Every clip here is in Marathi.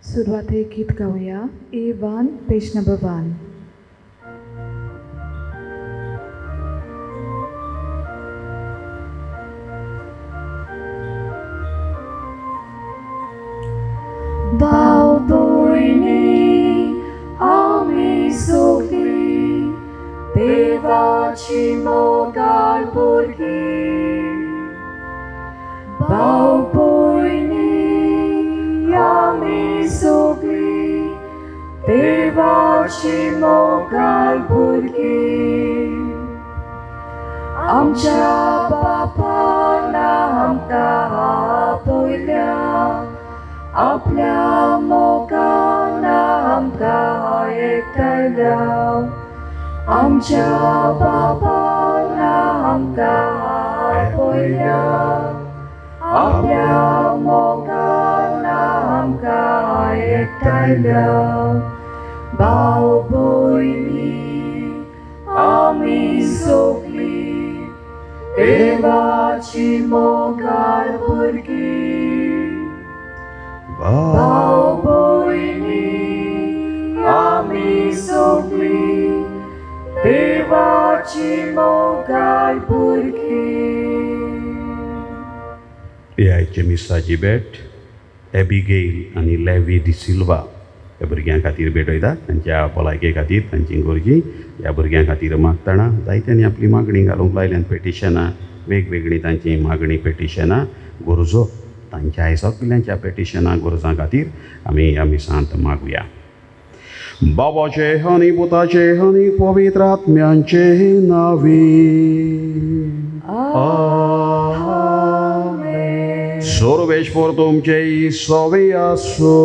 सुरवात एक गीत गाऊया. A1 page number 1. भाव भयणी आमी सगळी देवाची मोगाळ भुरगीं. भाव भयणी आमी सगळी देवाची मोगाळ भुरगीं. आमच्या बापान आमकां आपयल्या, आपल्या मोगान आमकां एकठांयल्या. आमच्या बापान आमकां आपयल्या, आपल्या मोगान आमकां एकठांयल्या. भाव भयणी आमी सगळी देवाची मोगाळ भुरगीं. भाव भयणी आमी सगळी देवाची मोगाळ भुरगीं. हे आयचे मिसाची भेट एबिगेल आनी लेवी डी सिल्वा ह्या भुरग्यां खातीर भेटयता. तांच्या भलायके खातीर, तांची गरजी ह्या भुरग्यां खातीर मागतना जायत्यांनी आपली मागणी घालूंक लायल्यान पेटिशनां, वेगवेगळी तांची मागणी पेटिशनां, गरजो तांच्या आय सगल्यांच्या पेटिशनां गरजां खातीर आमी ह्या मिसांत मागुया. बाबाचे आनी पुताचे आनी पवित्र आत्म्यांचे नांवी. सर्वेश्वर तुमचे सवे आसो.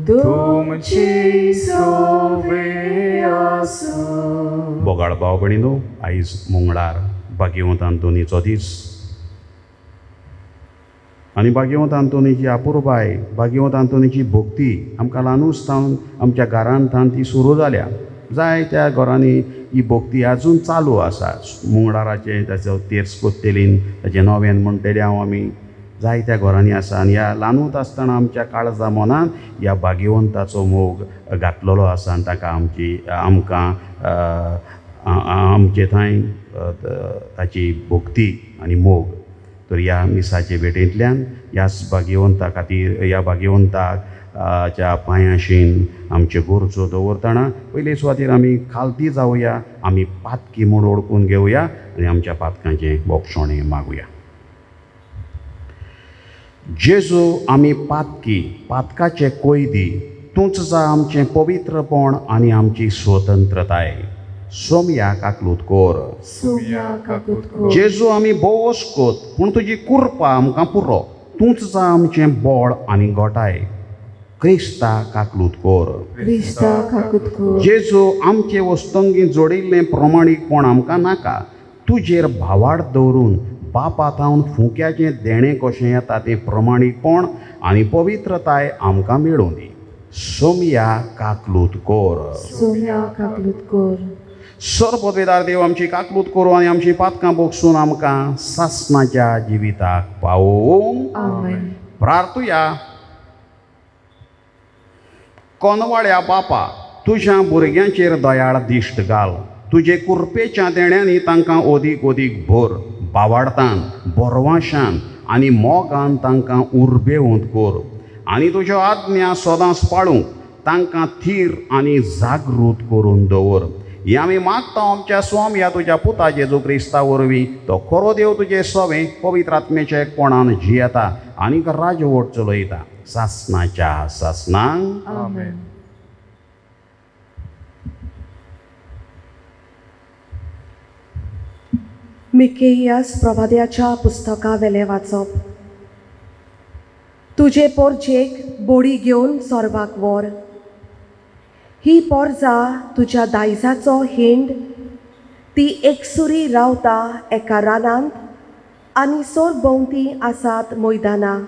तुमची सवे आसूं. बोगाळ भाव भयणीनो, आयज मंगळार भाग्यवंत आंतोनीचो दीस आनी भाग्यवंत आंतोनीची आपुरबाय, भाग्यवंत आंतोनीची भक्ती आमकां ल्हानूसतावन आमच्या घरांत ती सुरू जाल्या. जायत्या घरांनी ही भक्ती आजून चालू आसा. मंगळाराचे ताचो तेर्स कोत्तेलीन ताचें नव्यान म्हणटले हांव आमी जायत्या घरांनी आसा. आनी ह्या ल्हानूत आसतना आमच्या काळजा मनान ह्या भाग्यवंताचो मोग घातलेलो आसा. आनी ताका आमकां आमचे थंय ताची भक्ती आनी मोग. तर ह्या मिसाचे भेटेंतल्यान ह्याच भाग्यवंता खातीर, ह्या भाग्यवंताक च्या पांयाशीन आमच्यो गरजो दवरतना पयले सुवातेर आमी खालती जावया, आमी पातकी म्हूण ओळखून घेवया आनी आमच्या पातकांचें मोक्षणें मागुया. जेजू आमी पातकाचे कोयदी, तूंच जा आमचें पवित्रपण आनी आमची स्वतंत्रताय. सोमया काकलूत कोर. जेजू आमी भोव वस्कोत, पूण तुजी कुर्पा आमकां पुरो. तूंच जा आमचें बळ आनी गोटाय. Crysta काकलूत core. जेजू आमचे वस्तंगी जोडिल्लें प्रमाणीकपण आमकां नाका. तुजेर भावार्थ दवरून बापातावन फुक्याचें देणें कशें येता तें प्रमाणीकपण आनी पवित्रताय आमकां मेळूं दी. सोमया काकलूत कोर. सर्वपदवेदार देव आमची काकलूत करूं आनी आमची पातकां बोगसून आमकां सासणाच्या जिविताक पावोवंक. प्रार्थुया. कोनवाड्या बापा, तुज्या भुरग्यांचेर दयाळ दिश्ट घाल. तुजे कुर्पेच्या देण्यांनी तांकां ओदीक भर. बावार्थान, बोरवाशान आनी मोगान तांकां उर्बेवंत कर. आनी तुज्यो आज्ञा सदांच पाळूंक तांकां थीर आनी जागृत करून दवर. ही आमी मागता आमच्या स्वामी तुज्या पुता जेजू क्रिस्ता वरवीं. तो खरो देव तुजे सवे पवित्र आत्म्याच्या एकपणान जियेता आनीक राजवट चलयता सासणाच्या सासणांक. आमेन. मिकेयास प्रवाद्याच्या पुस्तका वेले वाचप. तुजे पोरचेक बोडी घेवन सोर्वाक व्हर. ही पोरजा तुज्या दायजाचो हिंड. ती एकसुरी रावता एका रानांत आनी सोरभोंवती आसात मैदानां.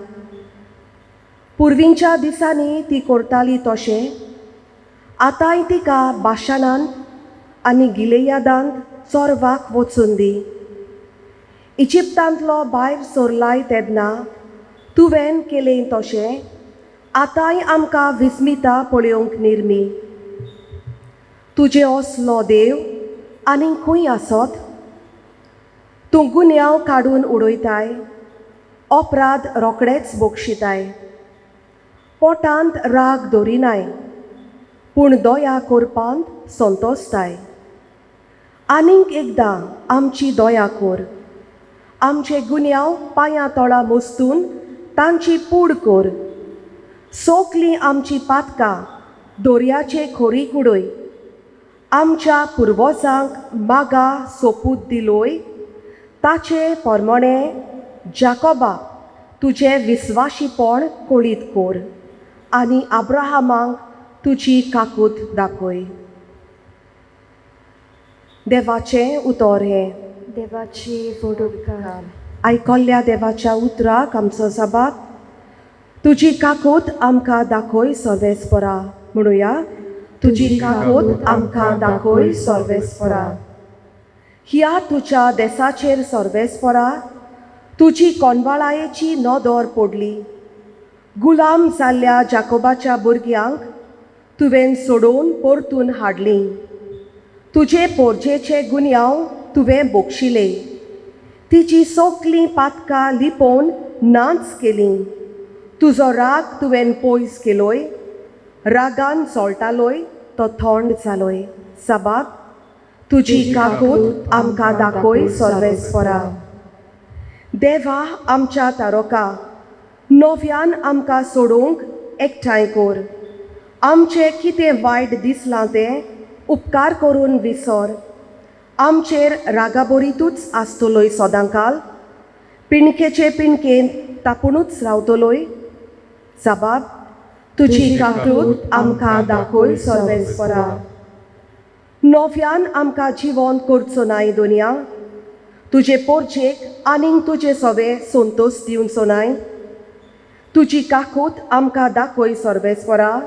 पुर्वींच्या दिसांनी ती करताली तशें आतांय तिका बाशानांत आनी गिलेयादांत चोरवाक वचून दी. इजिप्तांतलो भायर सोरलाय तेन्ना तुवें केलें तशें आतांय आमकां विस्मिता पळोवंक निर्मी. तुजे असलो देव आनीक खंय आसत? तूं गुन्यांव काडून उडयताय, अपराध रोकडेच बोगशिताय. पोटांत राग दवरिनाय, पूण दया कोरपांत संतोसताय. आनीक एकदां आमची दया कोर. आमचे गुन्यांव पांयां तळा मोस्तून तांची पूड कोर. सोंकलीं आमची पातकां दर्याचे खोरीक उडय. आमच्या पुर्वजांक मागा सोपूत दिलोय, ताचे पोरमोणे जाकोबा तुजें विस्वाशीपण कोळीत कोर आनी आब्राहामांक तुजी काकूट दाखय. देवाचें उतर हें. देवाची वडोदकार. आयकल्ल्या देवाच्या उतराक आमचो जबाब. तुजी काकूट आमकां दाखय सर्वेस्परा. म्हणुया, तुजी काकूट आमकां दाखय सर्वेस्परा. ह्या तुज्या देसाचेर सर्वेस्परा तुजी कोनवाळायेची नदर पडली. गुलाम जाल्ल्या जाकोबाच्या भुरग्यांक तुवें सोडून परतून हाडलीं. तुजे पोरजेचे गुन्यांव तुवें बोगशिले. तिची सोंकलीं पातकां लिपोवन नाच केलीं. तुजो राग तुवें पयस केलोय. रागान चोळटालोय तो थंड जालोय. जबाब. तुजी काकूट आमकां दाखय सर्वेस्परा. देवा आमच्या तारोका, नव्यान आमकां सोडूंक एकठांय कोर. आमचें कितें वायट दिसलां तें उपकार करून विसर. आमचेर रागाबोरीतूच आसतलोय सदांकाल. पिणकेचे पिणकेन तापुनूच रावतलोय. जबाब. तुजी काकूट आमकां दाखय सर्वेस्परा. नव्यान आमकां जिवंत करचो नाय दुनिया. तुजे पोरजेक आनीक तुजे सवे संतोश दिवचो नाय. तुजी काकूट आमकां दाखय सर्वेस्परा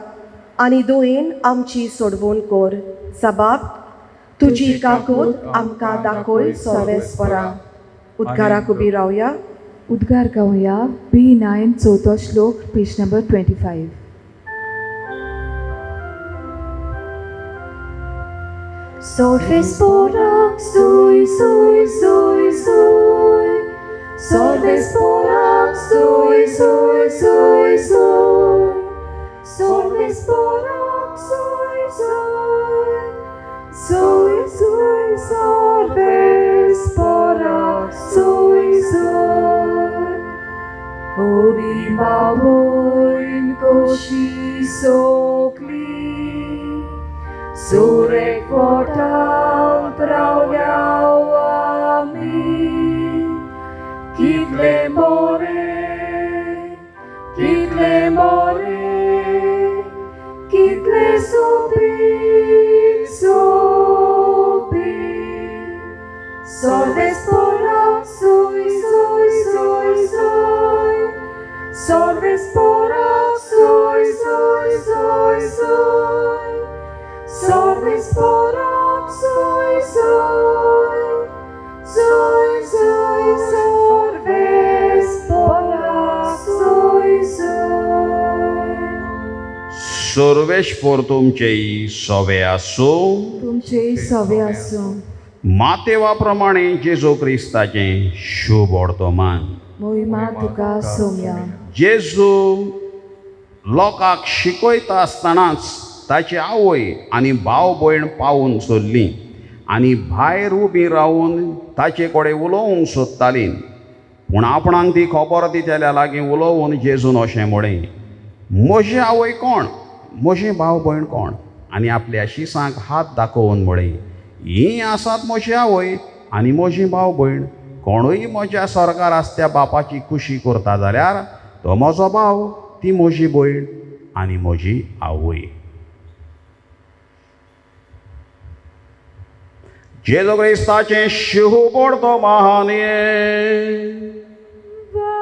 आनी दोयेन आमची सोडवून कोर. जबाब. तुजी काकूट आमकां दाखय सर्वेस्परा. उद्गाराक उबी रावया. उद्गार गावया. B9 चौथो श्लोक, page number 25. Sorvesporak stój, stój, stój, stój. Sorvesporak stój, stój, stój, stój. Sorvesporak stój, stój. Stój, stój, sorvesporak stój, stój. Holy baboin kosi sokli. Surek portal trauliałami. Kitle more, kitle supik, supik. Sorvesporak stój, stój, stój, stój. Sorvesporak stój, stój, stój, stój. Sorvesporak stój, stój. Stój, stój, sorvesporak stój, stój. सर्वेस्पोर तुमचेय सवे आसूं. तुमचे सवे आसूं. मातेवा प्रमाणे जेजू क्रिस्ताचें शुभ वर्तमान. मोहिमा तुका सोम्या. जेजू लोकांक शिकयता आसतनाच ताची आवय आनी भाव भयण पावून सोदलीं आनी भायर उबी रावून ताचे कडेन उलोवंक सोदतालीं. पूण आपणाक ती खबर दितेल्या लागीं उलोवून जेजून अशें म्हळें, म्हजी आवय कोण, म्हजी भाव भयण कोण? आनी आपल्या शिसांक हात दाखोवन म्हळें, हीं आसात म्हजी आवय आनी म्हजी भाव भयण. कोणूय म्हज्या सरकार आसत्या बापाची खुशी करता जाल्यार तो म्हजो भाव, ती म्हजी भयण आनी म्हजी आवय. जेजू क्रिस्ताचें शुभ वर्तमान.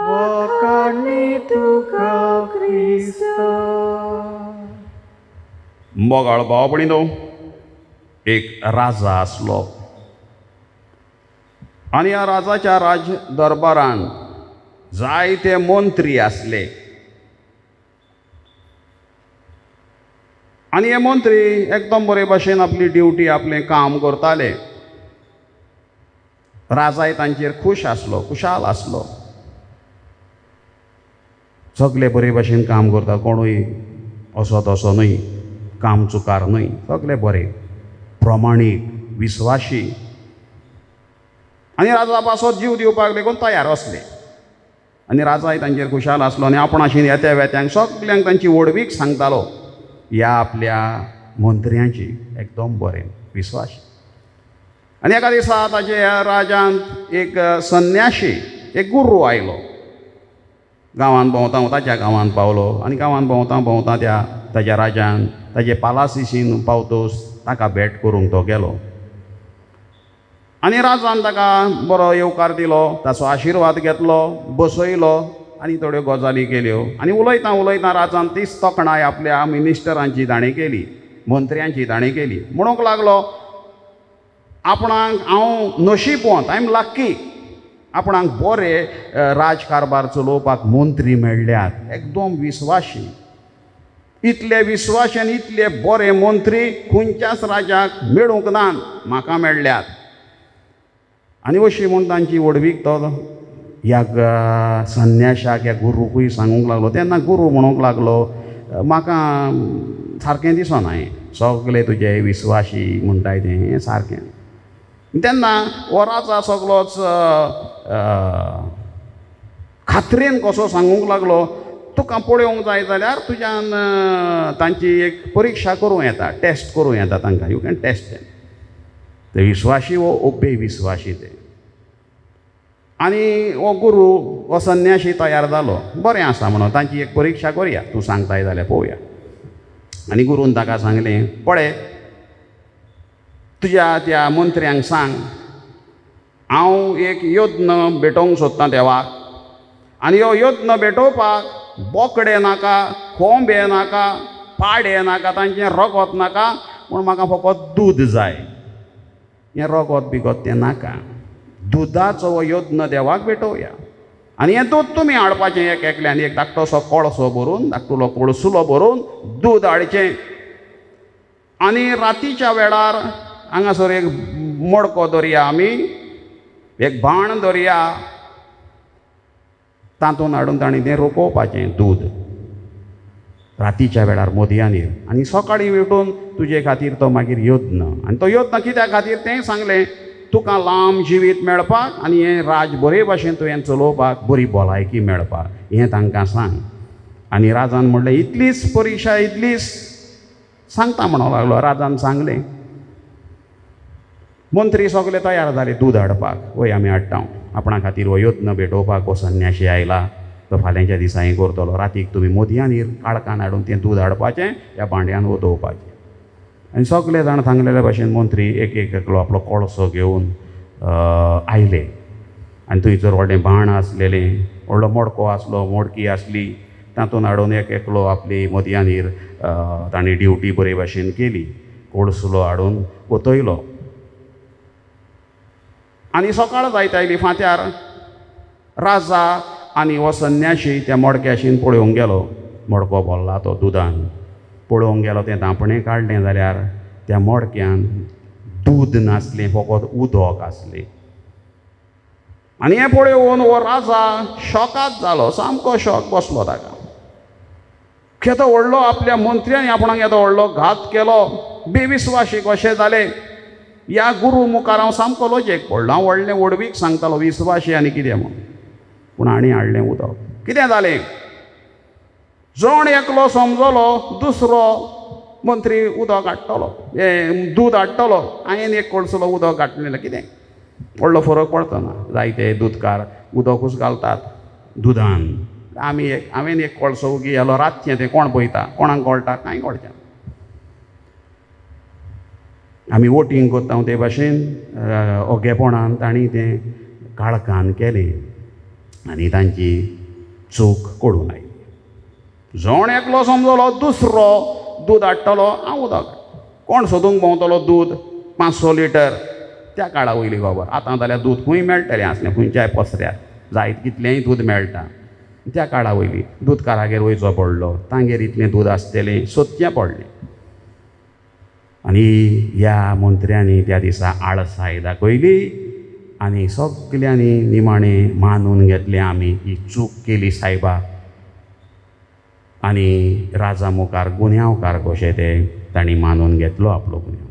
वखाणी तुका क्रिस्ता. मोगाळ भाव भयणीनो, एक राजा आसलो आनी ह्या राजाच्या राज दरबारान जायते मंत्री आसले. आनी हे मंत्री एकदम बरे भशेन आपली ड्युटी आपलें काम करताले. राजाय तांचेर खूश आसलो, खुशाल आसलो. सगळे बरे भशेन काम करता, कोणूय असो तसो न्हय, काम चुकार न्हय, सगळे बरे, प्रमाणीक, विस्वाशी. आनी राजा पासत जीव दिवपाक लेगून तयार असले. आनी राजाय तांचेर खुशाल आसलो आनी आपणाशीन येत्या वेत्यांक सगल्यांक तांची वडवीक सांगतालो ह्या आपल्या मंत्र्याची एकदम बरें विस्वाशी. आनी एका दिसा ताचे ह्या राजांत एक संन्याशी, एक गुरू आयलो. गांवांत भोंवता ताच्या गांवांत पावलो आनी गांवांत भोंवता भोंवता ताच्या राजान ताचे पालासीसीन पावतोस ताका भेट करूंक तो गेलो. आनी राजान ताका बरो येवकार दिलो, ताचो आशिर्वाद घेतलो, बसयलो आनी थोड्यो गजाली केल्यो. आनी उलयता उलयता राजान तीच तोखणाय आपल्या मिनिस्टरांची ताणें केली, मंत्र्यांची ताणें केली. म्हणूंक लागलो, आपणाक हांव नशीबवंत, आय एम लक्की, आपणाक बरे राजकारबार चलोवपाक मंत्री मेळ्ळ्यात, एकदम विस्वाशी. इतले विस्वाशी आनी इतले बरे मंत्री खंयच्याच राजाक मेळूंक नात, म्हाका मेळ्ळ्यात. आनी अशी म्हूण तांची वडवीक तो ह्या संन्याशाक, ह्या गुरूकूय सांगूंक लागलो. तेन्ना गुरू म्हणूंक लागलो, म्हाका सारकें दिसना हें, सगळे तुजे विस्वाशी म्हणटाय तें सारकें. तेन्ना हो राजा सगळोच खात्रेन कसो सांगूंक लागलो, तुका पळोवंक जाय जाल्यार तुज्यान तांची एक परिक्षा करूं येता, टेस्ट करूं येता तांकां. You can test them. ते विस्वाशी वो ओबे विस्वाशी ते. आनी हो गुरू, हो संन्याशी तयार जालो. बरें आसा म्हणून तांची एक परिक्षा करुया, तूं सांगताय जाल्यार पळोवया. आनी गुरून ताका सांगलें, पळय तुज्या त्या मंत्र्यांक सांग, हांव एक यत्न भेटोवंक सोदतां देवाक. आनी हो यत्न भेटोवपाक बोकडे नाका, कोंबे नाका, पाडे नाका, तांचें रगत नाका, पूण म्हाका फकत दूद जाय. हें रगत बिगत तें नाका. दुदाचो हो यत्न देवाक भेटोवया. आनी हें दूद तुमी हाडपाचें एक एकल्यान, एक धाकटोसो कळसो भरून, धाकटुलो कळसुलो भरून दूद हाडचें. आनी रातीच्या वेळार हांगासर एक मडको दवरया आमी, एक भाण दवरया, तातूंत हाडून ताणें तें रोखोवपाचें दूद रातीच्या वेळार मोदयांनीर. आनी सकाळीं उठून तुजे खातीर तो मागीर यत्न. आनी तो यत्न कित्या खातीर तें सांगलें, तुका लांब जिवीत मेळपाक आनी हें राज बरे भाशेन तुवें चलोवपाक, बरी भलायकी मेळपाक, हें तांकां सांग. आनी राजान म्हणलें, इतलीच परिक्षा, इतलीच सांगता म्हणूंक लागलो. राजान सांगलें. मंत्री सगळे तयार जाले दूद हाडपाक. वय आमी हाडटा, आपणा खातीर हो यत्न भेटोवपाक हो संन्याशी आयला, तो फाल्यांच्या दिसा हें करतलो. रातीक तुमी मोदयांनीर काळखान हाडून तें दूद हाडपाचें, ह्या भांड्यान ओतोवपाचें. आनी सगळे जाण सांगलेल्या भाशेन मंत्री एक एकलो आपलो कळसो घेवन आयले. आनी थंयसर व्हडलें भाण आसलेलें, व्हडलो मडको आसलो, मडकी आसली, तातूंत हाडून एक एकलो आपली मोदयांनीर ताणें ड्युटी बरे भाशेन केली. कळसुलो हाडून ओतयलो. आनी सकाळ जायत आयली. फांत्यार राजा आनी हो संन्याशी त्या मडक्याशीन पळोवंक गेलो. मडको भरला तो दुदान. पळोवंक गेलो, तें धांपणें काडलें जाल्यार त्या मडक्यान दूद नासलें, फकत उदक आसलें. आनी हें पळोवन हो राजा शॉकाद जालो, सामको शॉक बसलो ताका. केदो व्हडलो आपल्या मंत्र्यान आपणाक येदो व्हडलो घात केलो, बेविस्वाशी कशें जालें. ह्या गुरू मुखार हांव सामको लजेक पडलो. हांव व्हडलें वडवीक सांगतालो विस्वाशी आनी कितें म्हूण, पूण हाणें हाडलें उदक. कितें जालें? जण एकलो समजलो, दुसरो मंत्री उदक हाडटलो, हें दूद हाडटलो. हांवें एक कळसुलो उदक घातलेलें. कितें व्हडलो फरक पडचो ना. जायते दूदकार उदकूच घालतात दुदान. हांवें एक कळसो उगी गेलो रातचें, तें कोण पळयता, कोणाक कळटा, कांय कळचें. आमी वोटींग करता ते भाशेन ओगेपणान तांणी तें काळखान केलें आनी तांची चूक कळून आयली. जण एकलो समजलो, दुसरो दूद हाडटलो, हांव उदक. कोण सोदूंक भोंवतलो दूद 500 लिटर. त्या काळा वयली खबर. आतां जाल्यार दूद खंय मेळटलें आसलें, खंयच्याय पसऱ्यार जायत कितलेंय दूद मेळटा. त्या काळा वयली दूदकारागेर वयचो पडलो, तांगेर इतलें दूद आसतलें सोदचें पडलें. आनी ह्या मंत्र्यांनी त्या दिसा आळसाय दाखयली आनी सगल्यांनी निमाणें मानून घेतलें आमी ही चूक केली सायबा. आनी राजा मुखार गुन्यांवकार कशें ते तांणी मानून घेतलो आपलो गुन्यांव,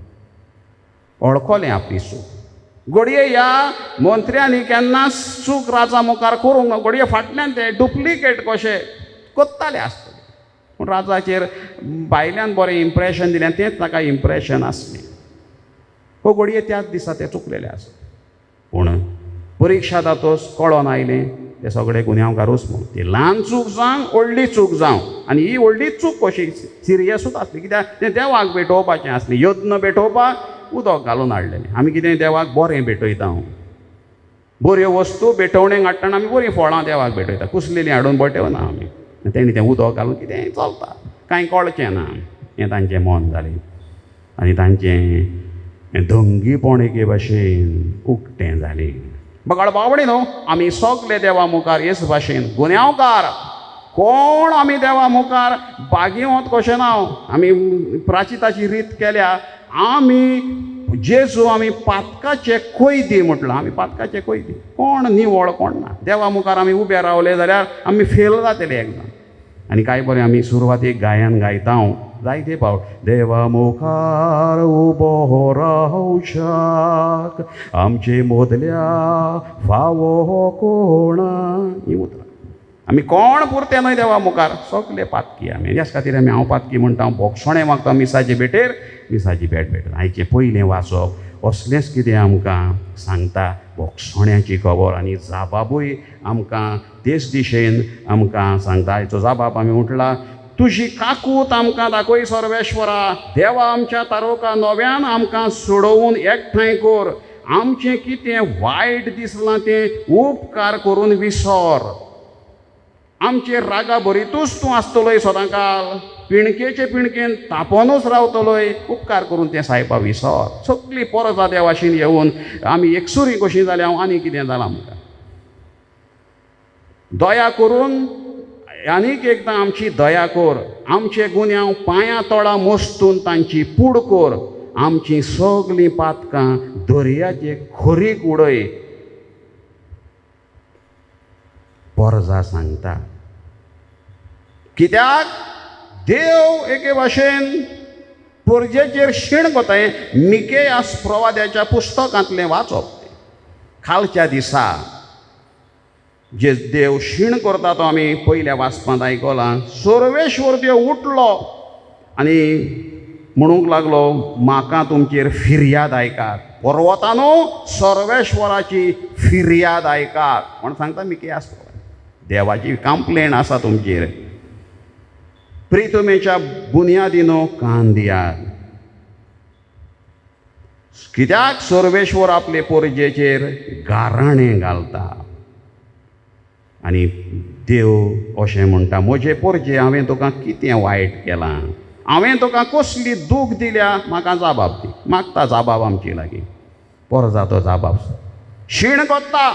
वळखलें आपली चूक. घडये ह्या मंत्र्यांनी केन्नाच चूक राजा मुखार करूंक ना. घडये फाटल्यान ते डुप्लिकेट कशें कोत्ताले आसतले, पूण राजाचेर भायल्यान बरें इम्प्रेशन दिलें तेंच ताका इम्प्रेशन आसलें. हो घडये त्याच दिसा ते चुकलेले आसा. पूण परिक्षा जातोच कळोन आयलें ते सगळे गुन्यांवकारूच म्हणून. ती ल्हान चूक जावं व्हडली चूक जावं, आनी ही व्हडली चूक कशी सिरियसूच आसली, कित्याक तें देवाक भेटोवपाचें आसलें. यत्न भेटोवपाक उदक घालून हाडलेलें. आमी कितें देवाक बरें भेटयता, बऱ्यो वस्तू भेटोवणेक हाडटना आमी बरीं फळां देवाक भेटयता, कुसलेलीं हाडून भेटयना आमी. तेणी तें उदक घालून कितेंय चलता, कांय कळचें ना. हें तांचें मन जालें आनी तांचें धंगीपण एके भाशेन उक्तें जालें. बगाड बावडे न्हू, आमी सगळे देवा मुखार हेच भाशेन गुन्यांवकार. कोण आमी देवा मुखार बागिवंत कशें ना. आमी प्राचिताची रीत केल्या. आमी जेजू आमी पातकाचे कोयदी म्हटलां. आमी पातकाचे कोयदी, कोण निवळ कोण ना. देवा मुखार आमी उबे रावले जाल्यार आमी फेल जातले एकदां. आनी काय बरें आमी सुरवातेक गायन गायता जायते फावट. देवा मुखार उबो रावशाक आमचे मोदल्या फावो कोणा. ही उतरां आमी कोण पुरते न्हय देवा मुखार, सगळे पातकी आमी. ह्याच खातीर आमी हांव पातकी म्हणटा. बोगसोणें मागता मिसाचे भेटेर मिसाची भेट भेटत. आयचें पयलें वाचप असलेंच कितें आमकां सांगता बोगसोण्याची खबर. आनी जाबाबूय आमकां तेच दिशेन आमकां सांगता. हाचो जाबाब आमी म्हटला, तुजी काकूत आमकां दाखय सर्वेश्वरा. देवा आमच्या तारोका नव्यान आमकां सोडवून एकठांय कर. आमचें कितें वायट दिसलां तें उपकार करून विसर. आमचे रागा भरितूच तूं आसतलोय सदांकाल. पिणकेचे पिणकेन तापोनूच रावतलोय. उपकार करून तें सायपा विसर. सगळीं परजा देवाशीन येवन आमी एकसुरी कशीं जाल्या. हांव आनी कितें जालां आमकां. दया करून आनीक एकदां आमची दया कर. आमचे गुन्यांव पांयां तळां मोस्तून तांची पूड कर. आमचीं सगलीं पातकां दर्याचे खोरीक उडय. परजा सांगता. कित्याक देव एके भाशेन परजेचेर शीण कोता. हें मिकेयास प्रवाद्याच्या पुस्तकांतलें वाचप. खालच्या दिसा जे देव शीण करता तो आमी पयल्या वाचपांत आयकलां. सर्वेश्वर देव उठलो आनी म्हणूंक लागलो, म्हाका तुमचेर फिर्याद आयकात. पर्वतांनो सर्वेश्वराची फिर्याद आयकात म्हण सांगता मिकेयास प्रवादी. देवाची कंप्लेन आसा तुमचेर. प्रितमेच्या बुनयादीनो कान दियात. कित्याक सर्वेश्वर आपले परजेचेर गाराणें घालता. आनी देव अशें म्हणटा, म्हजे परजे हांवें तुका कितें वायट केलां. हांवें तुका कसली दूख दिल्या म्हाका जाबाब दी. मागता जाबाब आमचे लागीं. परजाचो जाबाब शीण कोत्ता.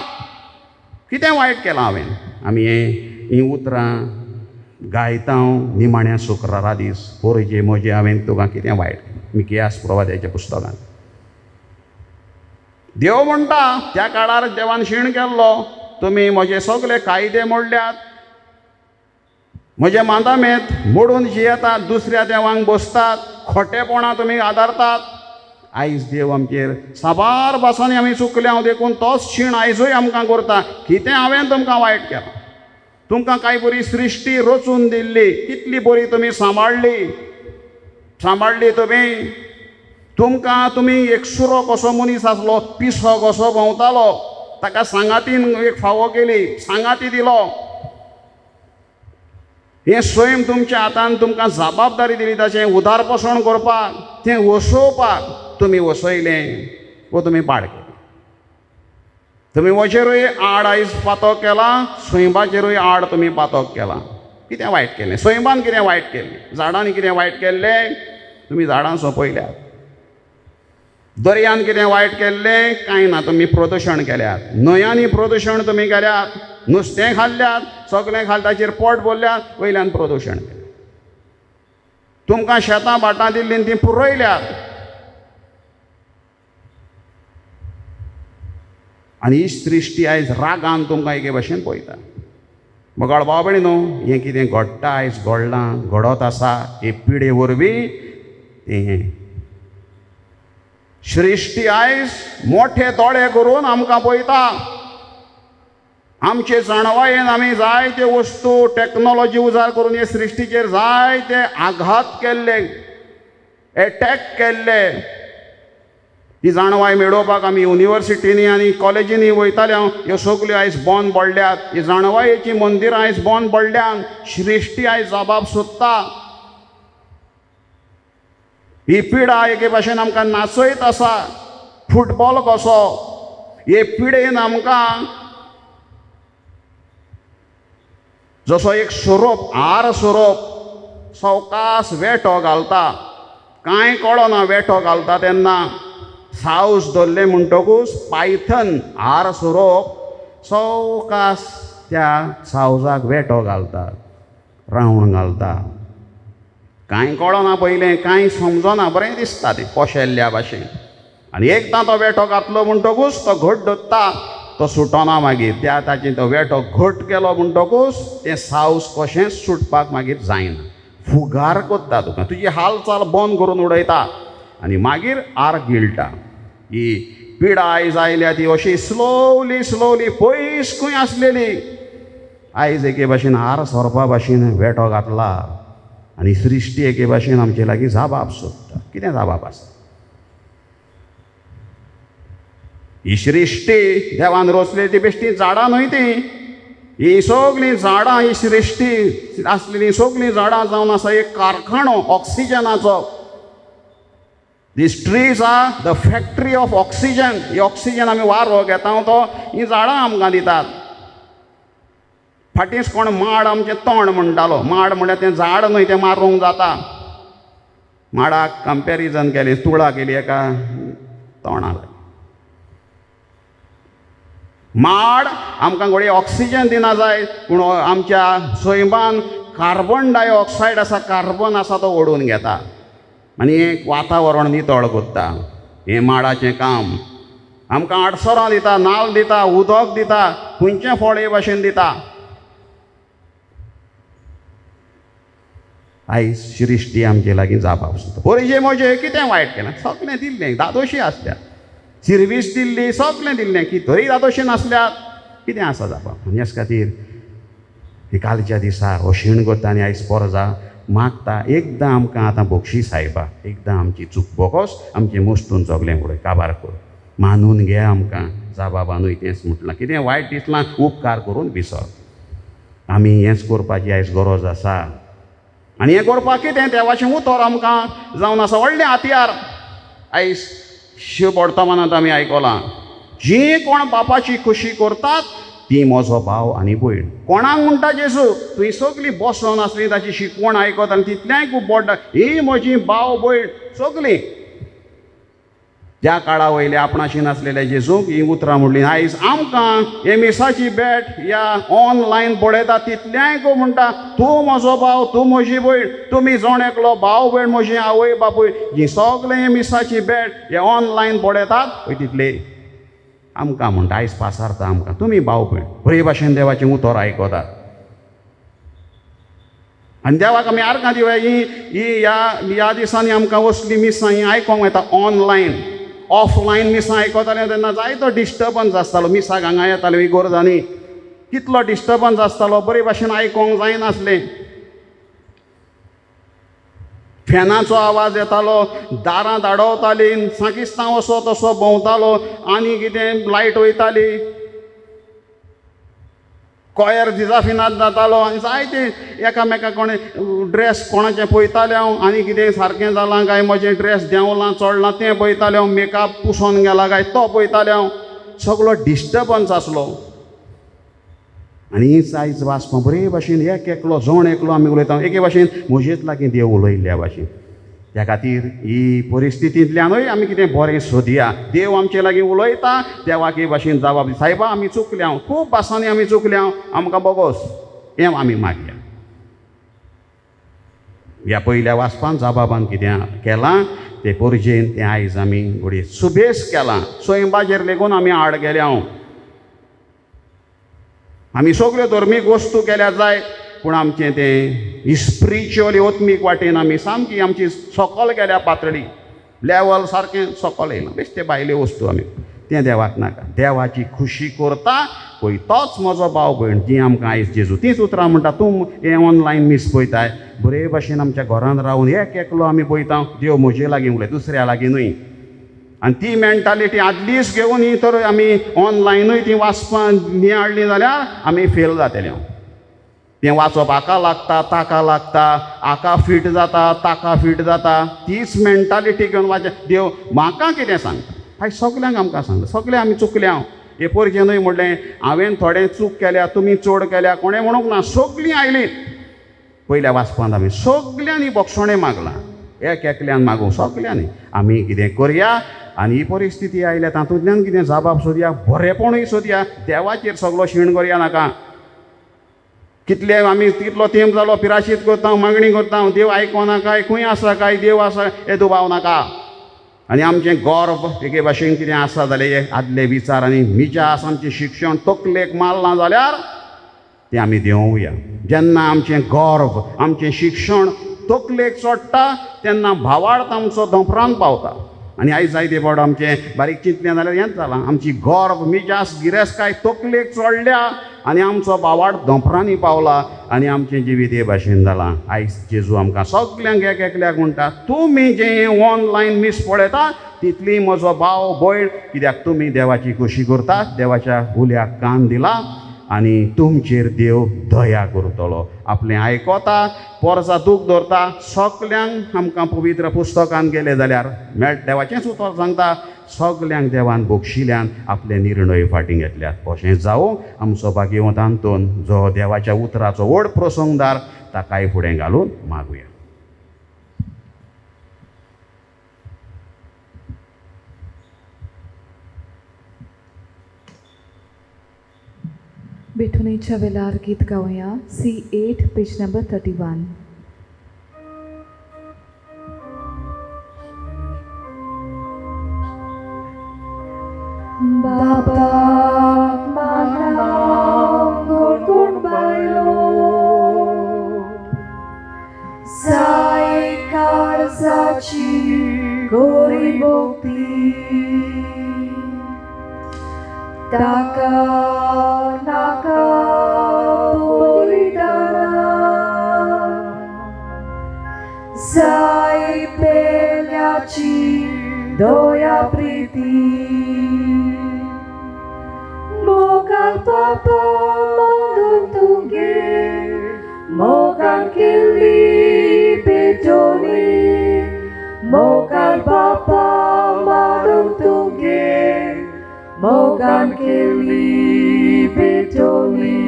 कितें वायट केलां हांवें. आमी हीं उतरां गायता निमाण्या शुक्रारा दीस. परजे म्हजे हांवें तुका कितें वायट. मिकेयास प्रवाद्याच्या पुस्तकांत देव म्हणटा, त्या काळार देवान शीण केल्लो. तुमी म्हजे सगळे कायदे मोडल्यात. म्हजे मांदामेत मोडून जियेतात. दुसऱ्या देवांक बसतात. खोटेपणां तुमी आदारतात. आयज देव आमचेर साबार भासांनी आमी चुकले. हांव देखून तोच शीण आयजूय आमकां करता. कितें हांवें तुमकां वायट केलां. तुमकां कांय बरी सृश्टी रचून दिल्ली. कितली बरी तुमी सांबाळली तुमी. तुमकां तुमी एकसुरो कसो मनीस आसलो, पिसो कसो भोंवतालो. ताका सांगातीन एक फावो केली, सांगाती दिलो. हें स्वयं तुमच्या हातान तुमकां जबाबदारी दिली ताचें उदारपोसण करपाक, तें वसोवपाक. तुमी वसयलें वो तुमी पाड केलें. तुमी म्हजेरूय आड आयज पातक केला. सैबाचेरूय आड तुमी पातक केलां. कितें वायट केलें. सैबान कितें वायट केलें. झाडांनी कितें वायट केल्लें. तुमी झाडां सोंपयल्यात. दर्यान कितें वायट केल्लें. कांय ना. तुमी प्रदुशण केल्यात. न्हंयांनी प्रदुशण तुमी केल्यात. नुस्तें खाल्ल्यात. सगळें खाल ताचेर पोट भरल्यात. वयल्यान प्रदुशण केलें. तुमकां शेतां भाटां दिल्लीं तीं पुरयल्यात. आनी ही सृश्टी आयज रागान तुमकां एके भशेन पळयता. मगळ भाव भयणी न्हू, हें कितें घडटा आयज घडलां घडत आसा हे पिडे वरवीं तें सृश्टी आयज मोठे दोळे करून आमकां पळयता. आमचे जाणवायेन आमी जायत्यो वस्तू टॅक्नॉलॉजी उजार करून हे सृश्टीचेर जायते आघात केल्ले, एटॅक केल्ले. ही जाणवाय मेळोवपाक आमी युनिवर्सिटींनी आनी कॉलेजींनी वयताले. ह्यो सगल्यो आयज बंद पडल्यात. ही जाणवायेची मंदिरां आयज बंद पडल्यान सृश्टी आयज जबाब सोदता. ही पिडा एके भशेन आमकां नाचयत आसा फुटबॉल कसो. हे पिडेन आमकां जसो एक सोरोप हार सोरोप सवकास वेठो घालता, कांय कळना वेठो घालता तेन्ना सावस धरले म्हणटकूच पायथन हार सोरोप सवकास त्या सावजाक वेठो घालता, रावण घालता. कांय कळना पयलें, कांय समजना, बरें दिसता तें पोशेल्ल्या भाशेन. आनी एकदां तो वेठो घातलो म्हणटकूच तो घट धरता, तो सुटना मागीर. त्या ताची तो वेठो घट केलो म्हणटकूच तें सावस कशेंच सुटपाक मागीर जायना. फुगार कोत्ता तुका, तुजी हालचाल बंद करून उडयता आनी मागीर आर गिळटा. ही पिडा आयज आयल्या ती अशी स्लोवली स्लोवली पयस खंय आसलेली आयज एके भाशेन आर सोरपा भाशेन वेठो घातला आनी सृश्टी एके भाशेन आमचे लागीं जाबाब सोदता. कितें जाबाब आसा? ही सृश्टी देवान रचलेली ती बेश्टी झाडां न्हय ती. ही सगळीं झाडां, ही सृश्टी आसलेलीं सगळीं झाडां जावन आसा एक कारखानो ऑक्सिजनाचो. These trees are the factory of oxygen. He oxygen आमी वारो घेता तो ही झाडां आमकां दितात. फाटींच कोण माड आमचें तोंड म्हणटालो. माड म्हळ्यार तें झाड न्हय, तें मारूंक जाता. माडाक कंपॅरिजन केलें, तुळा केली एका तोंडाक. माड आमकां घोडी ऑक्सिजन दिना जाय, पूण आमच्या सैमान कार्बन डायऑक्सायड आसा, कार्बन आसा तो ओडून घेता आनी एक वातावरण नितळ कोत्ता. हें माडाचें काम. आमकां आडसरां दिता, नाल्ल दिता, उदक दिता, खंयचें फळ हे भाशेन दिता. आयज सृश्टी आमचे लागीं जाबाब सोदता. पयलीं म्हजें कितें वायट केलें? सगळें दिल्लें. दादोशी आसल्यात, सर्वीस दिल्ली, सगळें दिल्लें. की तरी दादोशी नासल्यात कितें आसा जाबाब? आनी हेच खातीर ही कालच्या दिसा अशीण करता आनी आयज परजा मागता. एकदां आमकां आतां बक्षीस सायबा, एकदां आमची चूक बोगोस आमचें मस्तून सगळें पळय काबार कर. मानून घे आमकां जाबाबानूय तेंच म्हटलां. कितें वायट दिसलां उपकार करून विसर. आमी हेंच करपाची आयज गरज आसा. आनी हें करपाक कितें देवाचें उतर आमकां जावन आसा व्हडलें हातयार. आयज शिव वर्तमानांत आमी आयकलां, जीं कोण बापाची खुशी करतात ती म्हजो भाव आनी भयण. कोणाक म्हणटा जेजू? तुवें सगळीं बसोन आसलीं ताची शिकवण आयकत आनी तितल्याय खूब बोडटा. ही म्हजी भाव भयण सगळीं. ज्या काळा वयले आपणाशी नासलेले जेजूक ही उतरां म्हणलीं. आयज आमकां हे मिसाची भेट ह्या ऑनलायन पळयता तितल्याय खूब म्हणटा, तूं म्हजो भाव, तूं म्हजी भयण, तुमी जण एकलो भाव भयण, म्हजी आवय बापूय. ही सगळें हे मिसाची भेट हे ऑनलायन पळयतात पळय तितले आमकां म्हणटा. आयज पासारता आमकां, तुमी भाव भयण. बरे भाशेन देवाचें उतर आयकतात आनी देवाक आमी आर्गां दिवया. ही ह्या दिसांनी आमकां असली मिसां ही आयकोंक येता. ऑनलायन ऑफलायन मिसां आयकताले तेन्ना जायतो डिस्टर्बन्स आसतालो. मिसाक हांगा येताले इगोर्जांनी, कितलो डिस्टर्बन्स आसतालो, बरे भाशेन आयकोंक जायनासलें. फॅनाचो आवाज येतालो, दारां धाडवतालीं, सांकिस्तां असो तसो भोंवतालो, आनी कितें लायट वयताली, कोयर दिजाफिनात जातालो आनी जायते एकामेका कोणें ड्रेस कोणाचें पळयतालें हांव, आनी कितें सारकें जालां काय, म्हजें ड्रेस देंवलां चडलां तें पळयतालें हांव, मेकअप पुसोन गेला काय तो पळयतालें हांव. सगळो डिस्टर्बन्स आसलो. आनी आयज वाचपाक बरे भाशेन एक एकलो जण एकलो आमी उलयता एके भाशेन म्हजेच लागीं देव उलयल्ल्या भाशेन. त्या खातीर ही परिस्थितींतल्यानूय आमी कितें बरें सोदया. देव आमचे लागीं उलयता, देवाक हे भाशेन जबाब सायबा आमी चुकल्या, खूब भासांनी आमी चुकल्या, आमकां बोगोस हें आमी मागया. ह्या पयल्या वाचपान जबाबान कितें केलां ते परजेन तें आयज आमी घडये सुबेज केलां. स्वयंबाचेर लेगून आमी आड गेले हांव. आमी सगळ्यो धर्मीक वस्तू केल्या जाय, पूण आमचें तें इस्पिरिच्युअली ओत्मीक वाटेन आमी सामकी आमची सकल केल्या पातळी लेवल सारकें सकल येयलां. बेश्टे भायल्यो वस्तू आमी तें देवाक नाका. देवाची खुशी करता पळय तोच म्हजो भाव भयण जी आमकां आयज जेजू तींच उतरां म्हणटा. तूं हें ऑनलायन मीस पळयताय, बरे भाशेन आमच्या घरांत रावन एक एकलो आमी पळयता देव म्हजे लागीं उलय, दुसऱ्या लागीं न्हय. आनी ती मेंटालिटी आदलीच घेवन ही तर आमी ऑनलायनूय ती वाचपां न्ही हाडली जाल्यार आमी फेल जातले. तें वाचप हाका लागता ताका लागता, हाका फीट जाता ताका फीट जाता, तीच मेंटालिटी घेवन वाचप. देव म्हाका कितें सांगता आयज सगल्यांक आमकां सांगता, सगळे आमी चुकल्या. हे परजेनूय म्हणलें हांवें थोडें चूक केल्या, तुमी चड केल्या, कोणें म्हणूंक ना. सगळीं आयलीं पयल्या वाचपांत आमी सगल्यांनी बोक्षणें मागलां, एक एकल्यान मागूं सगल्यांनी. आमी कितें करया आनी ही परिस्थिती आयल्या तातूंतल्यान कितें जबाब सोदया, बरेपणूय सोदया. देवाचेर सगळो शीण करया नाका. कितले आमी कितलो तेंप जालो पिराशीत करता, मागणी करता, देव आयकोना काय, खंय आसा काय देव आसा हे दुबाव नाका. आनी आमचें गर्व एके भाशेन कितें आसा जाल्यार हे आदले विचार आनी मिजास आमचें शिक्षण तकलेक मारलां जाल्यार तें आमी देंवोवया. जेन्ना आमचें गर्व आमचें शिक्षण तकलेक चडटा तेन्ना भावार्थ आमचो धोंपरान पावता. आनी आयज जायते फावट आमचें बारीक चिंतलें जाल्यार हेंच जालां, आमची गर्व मिजास गिरेस्तकाय तकलेक चडल्या आनी आमचो भावार्थ धोंपरांनी पावला आनी आमचें जिवीत हे भाशेन जालां. आयज जेजू आमकां सगल्यांक एक एकल्याक म्हणटा, तुमी जें ऑनलायन मीस पळयता तितली म्हजो भाव भयण, कित्याक तुमी देवाची खुशी करता, देवाच्या उल्याक कान दिला आनी तुमचेर देव दया करतलो. आपलें आयकोता, पोरसा दूख धरता, सगल्यांक आमकां पवित्र पुस्तकान गेले जाल्यार देवाचेंच उतर सांगता, सगल्यांक देवान बक्षिल्ल्यान आपले निर्णय फाटीं घेतल्यात. अशें जावं आमचो भाग्यवंत आंतोन जो देवाच्या उतराचो व्हड प्रसंगदार ताकाय फुडें घालून मागुया. बेठवणेच्या वेळार गीत गावया. C8 page number 31. Bapak manang ngurkun bayo Sai karzaci gori bukti Taka naka puridana Sai peliaci doya priti Mogan papa mandung tungge Mogan kili betoni Mogan papa mandung tungge Mogan kili betoni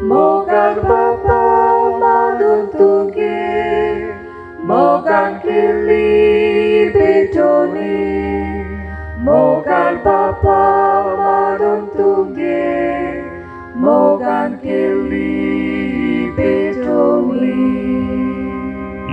Mogan papa mandung tungge Mogan kili betoni Mogan papa madung tungge Mogan kili betoni.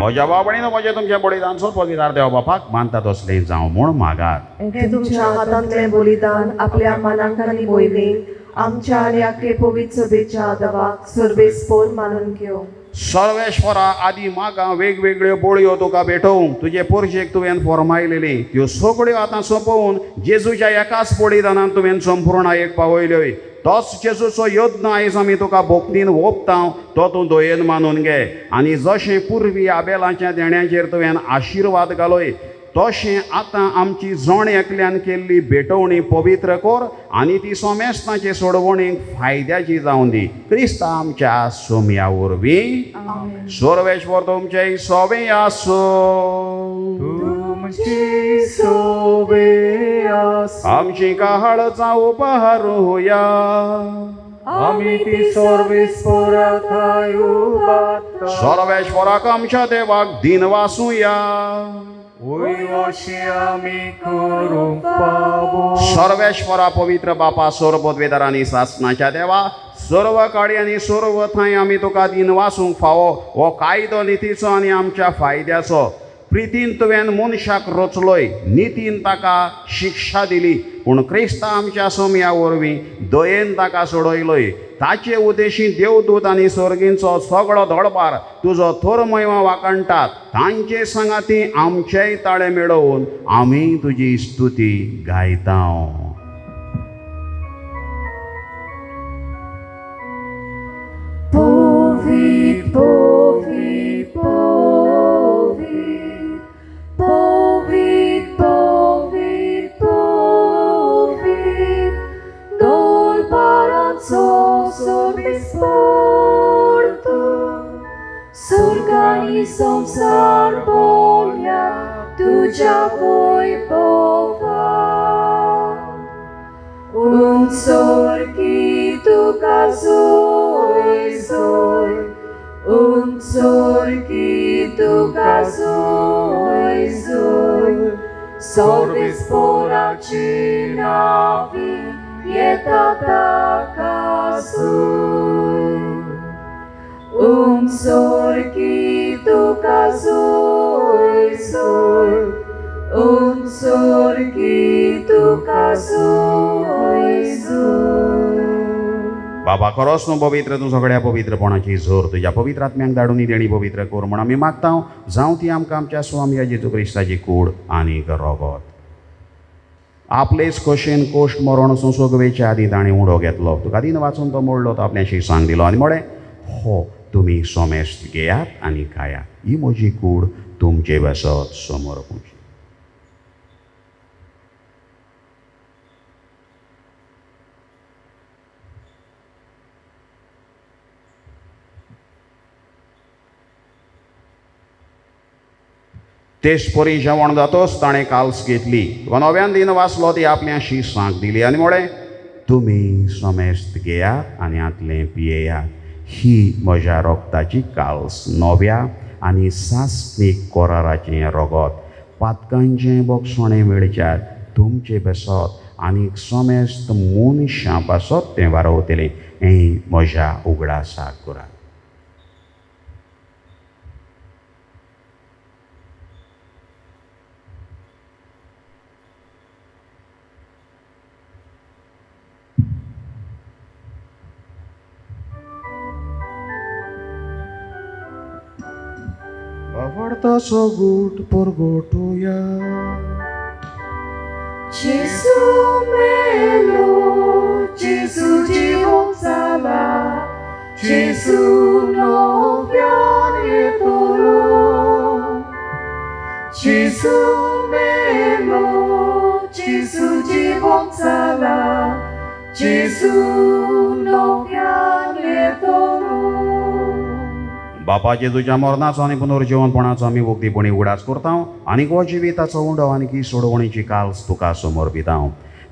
म्हज्या बाबडीन म्हजें तुमचें बलिदान सोद पवित्र देव बापाक मानता तसलें जावं म्हूण मागात. हे तुमच्या हातांतलें बलिदान आपल्या मनांखाली मोयलें आमच्या आनी आख्खे पवित्र सभेच्या दवाक सर्वेस्पोर मानून घेवं. सर्वेश्वरा आदी म्हाका वेगवेगळ्यो बळयो तुका भेटोवंक तुजे पोरशेक तुवें फॉर्मायलेली त्यो सगळ्यो आतां सोंपोवन जेजूच्या एकाच बलिदानान तुवें संपूर्णायेक पावयल्योय. तोच जेजूचो यत्न आयज आमी तुका भोक्तीन ओंपता तो तूं दयेन मानून घे. आनी जशें पुर्वी आबेलाच्या देण्याचेर तुवें आशिर्वाद घालोय तशें आतां आमची जण एकल्यान केल्ली भेटवणी पवित्र कर आनी ती सोमेस्तांचे सोडवणेक फायद्याची जावं दी. क्रिस्ता आमच्या सोम्या वरवीं सर्वेश्वर तुमचे सोबे आसो. तुमची सोबे आसो. आमची काहाळचा उपहार होया. आमी ती सर्वेस्पराक उबारता. सर्वेश्वराक आमच्या देवाक दिन वासूया. अशी आमी करूंक पावो. सर्वेश्वरा पवित्र बापा सर्वोद्वेदार आनी सासणाच्या देवा सर्व काळी आनी सर्व थंय आमी तुका दिन वासूंक फावो. हो कायदो नितीचो आनी आमच्या फायद्याचो. प्रितीन तुवें मनशाक रचलोय, नितीन ताका शिक्षा दिली, पूण क्रिस्त आमच्या सोम्या वरवीं दयेन ताका सोडयलोय. ताचे उद्देशी देवदूत आनी सर्गींचो सगळो दळबार तुजो थोर महिमा वाकणटात. तांचे सांगाती आमचेय ताळे मेळोवन आमी तुजी स्तुती गायता. Povit, povit, povit, povit, povit, povit, dolbaranco sorbis portum, surgani samsar bolja, tuja voi povam. Sorgi tu casoi soi, sorgi tu casoi soi, sorbis poracinavi, pietata casoi. Sorgi tu casoi soi, sorgi tu casoi soi. बाबा खरोच न्हू पवित्र, तूं सगळ्या पवित्रपणाची झोर तुज्या पवित्र आत्म्याक धाडून ही देणी पवित्र कर म्हण आमी मागता. जावं ती आमकां आमच्या स्वामी जेजू क्रिस्ताची कूड आनीक रगत. आपलेच कशेन कोश्ट मरण सोंसोगवेच्या आदी ताणें उडो घेतलो. तुका दिन वाचून तो मोडलो, तो आपल्याशी सांग दिलो आनी म्हळें, हो तुमी सोमेस्त घेयात आनी खायात, ही म्हजी कूड तुमचे बसत समोर पुंजी. तेच परी जेवण जातोच ताणें काल्स घेतली, तुका नव्यान दिन वाचलो ती आपल्याशी सांग दिली आनी म्हळें, तुमी सोमेस्त घेयात आनी आतलें पियेयात, ही म्हज्या रोगताची काल्स, नव्या आनी सासणीक कोराराचें रगत, पातकांचें बोगसणें वेळच्यार तुमचे बसत आनीक सोमेस्त मनशां बसत तें वारवतलें, हें म्हज्या उगडासाक करात. आवडताचो गूट परगोटुया. Gesù melo, Gesù dziwon cala, Gesù nowianie tolo. Gesù melo, Gesù dziwon cala, Gesù nowianie tolo. बापा जेजूच्या मरणाचो आनी पुनर्जीवनपणाचो आमी भोगतीपणी उगडास करता आनी हो जिविताचो उंडो आनी की सोडवणीची काल्स तुका समर्पिता.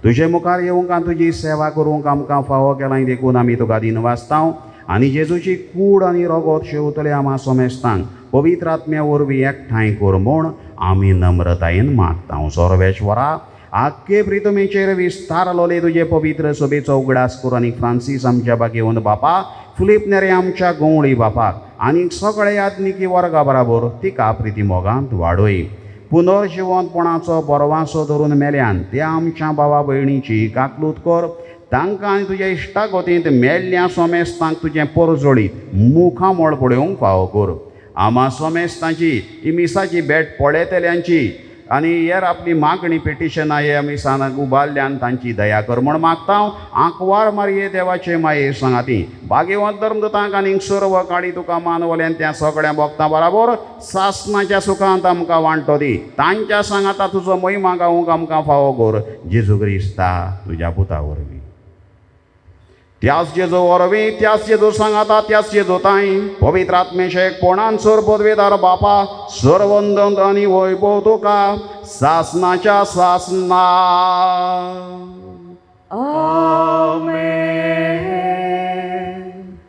तुजे मुखार येवंक आनी तुजी सेवा करूंक आमकां फावो केलां देखून आमी तुका दिन वाचता आनी जेजूची कूड आनी रगत शेवतले आम्हा सोमेस्तांक पवित्र आत्म्या वरवीं एकठांय कर म्हूण आमी नम्रतायेन मागता. सर्वेश्वरा, आख्खे प्रितमेचेर विस्तारलोले तुजे पवित्र सभेचो उगडास कर आनी फ्रांसीस आमच्या बागेवन बापा, फिलीप नेरे आमच्या गवळी बापाक आनी सगळे याज्ञिकी वर्गा बराबर तिका प्रिती मोगांत वाडय. पुनर्जीवनपणाचो बरवासो धरून मेल्यान त्या आमच्या भावा भयणीची काकलूत कर. तांकां आनी तुज्या इश्टागतींत मेल्ल्या सोमेस्तांक तुजें परजोळीत मुखां मोळ पडोवंक फावो कर. आम्हा सोमेस्तांची इमिसाची भेट पळयतल्यांची आनी हेर आपली मागणी पिटिशनां हे आमी सानाक उबारल्यान तांची दया कर म्हूण मागता. आंकवार मारये देवाचे माये सांगाती भाग्यवंत धर्मदूतांक आनी सर्व काळी तुका मानवल्यान त्या सगळ्या भक्तां बराबर सासणाच्या सुखांत आमकां वांटो दी. तांच्या सांगाता तुजो महिमा गावूंक आमकां फावो कर. जेजू क्रिस्ता तुज्या पुता वरवीं. त्याच जेजू वरवीं, त्याच जेजू सांगाता, त्याच जेजू ताई पवित्र आत्मेचे एकपणान सर पदवेदार बापा, सर्वंदन आनी वैभव तुका सासणाच्या सासना.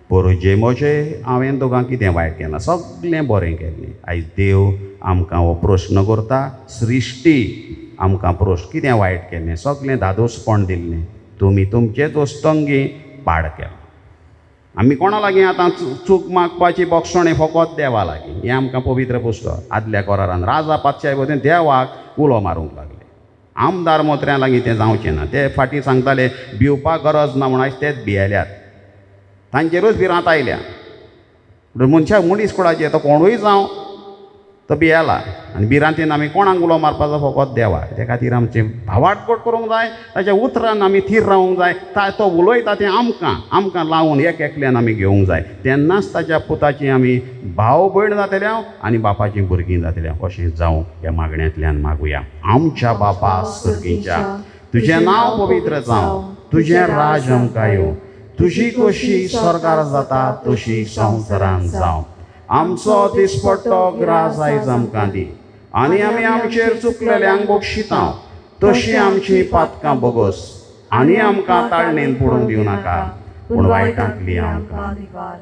पोरजे मोजे हांवें तुका कितें वायट केलां? सगळें बरें केलें. आयज देव आमकां हो प्रश्न करता. सृश्टी आमकां प्रश्न कितें वायट केलें? सगळें धादोसपण दिल्लें. तुमी तुमचेच वस्तंगी पाड केला. आमी कोणा लागीं आतां चूक मागपाची बोक्षणे फकत देवा लागीं हें आमकां पवित्र पुस्तक आदल्या कोरारान राजा पातशाय वटेन देवाक उलो मारूंक लागले. आमदार मोत्र्या लागीं तें जावचें ना. ते फाटीं सांगताले भिवपाक गरज ना म्हण आयज तेच भियेल्यात. तांचेरूच भिरांत आयल्या. मनशाक मनीस कुळाचेर तो कोणूय जावं तो भियेला आनी भिरांतीन आमी कोणाक उलो मारपाचो फकत देवाक. त्या खातीर आमचें भावाटपट करूंक जाय. ताच्या उतरान आमी थीर रावूंक जाय. तो उलयता तें आमकां लावन एक एकल्यान आमी घेवंक जाय. तेन्नाच ताच्या पुताची आमी भाव भयण जातल्या आनी बापाचीं भुरगीं जातल्या. अशें जावं ह्या मागण्यांतल्यान मागुया. आमच्या बापा सर्गीच्या तुजें नांव पवित्र जावं. तुजें राज आमकां येवं. तुजी कशी स्वर्गार जाता तशी संवसारांत जावं. आमचो दिसपट्टो ग्रास आयज आमकां दी आनी आमी आमचेर चुकलेल्यांक बक्षितांव तशीं आमचीं पातकां बोगोस आनी आमकां ताळणेन पडूंक दिवं नाका पूण वायटांतली आमकां निवार.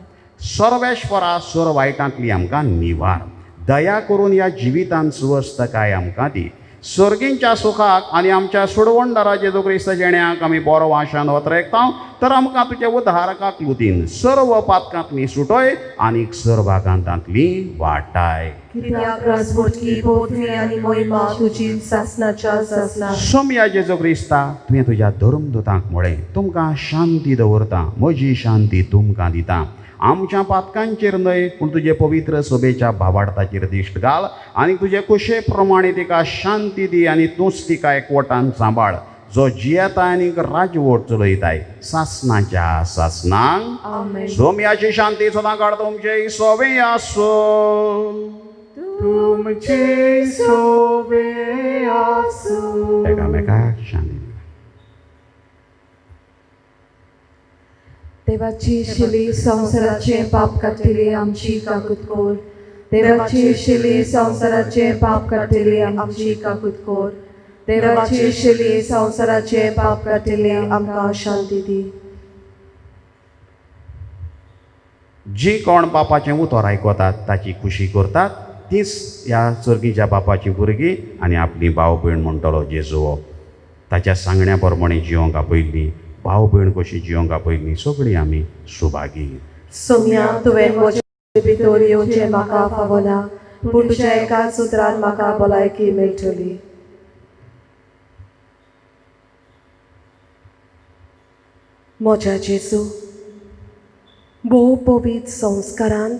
सर्वेश्वरा सर वायटांतली आमकां निवार. दया करून ह्या जिवितांत सुवस्थकाय आमकां दी. सर्गींच्या सुखाक आनी आमच्या सोडवणदारा जेजू क्रिस्त जेण्याक आमी बरो वाशान वतरेकता तर आमकां तुज्या उद्धारकाक लुतीन सर्व पातकांतली सुटय आनीक सर्वागांतांतली वाटाय. कित्याक राजवटकी पृथ्वी आनी महिमा तुजी सासनाच्या सासना. सोम्या जेजू क्रिस्ता तुवें तुज्या धर्मदूतांक म्हळें तुमकां शांती दवरता म्हजी शांती तुमकां दिता. आमच्या पातकांचेर न्हय पूण तुजे पवित्र सभेच्या भावार्थाचेर दिश्ट घाल आनी तुजे कुशे प्रमाणे तिका शांती दी आनी तूंच तिका एकवटान सांबाळ जो जियेता आनीक राजवट चलयताय सासनाच्या सासनांक. आमेन. सोम्याची शांती सदां काळ तुमचे सोबे आसूं. तुमचे सोबे आसूं. एकामेकाक शांती. देवाची शिली संसाराचे पाप काटिली आमची काकुतकोर. देवाची शिली संसाराचे पाप काटिली आमची काकुतकोर. देवाची शिली संसाराचे पाप काटिली आमकां शांती दी. जी कोण बापाचें उतर आयकतात ताची खुशी करतात तीच ह्या सर्गीच्या बापाची भुरगीं आनी आपली भाव भयण म्हणटलो जेजू. ताच्या सांगण्या प्रमाणे जिवंक आपयल्ली भाव भयण कशी जिवंक आपयल्ली सगळीं आमी सुभागी. सोम्या तुवें म्हजे भितर येवचें म्हाका फावना पूण तुज्या एकाच उतरान म्हाका भलायकी मेळटली. म्हज्या जेजू भोव पवित्र संस्कारांत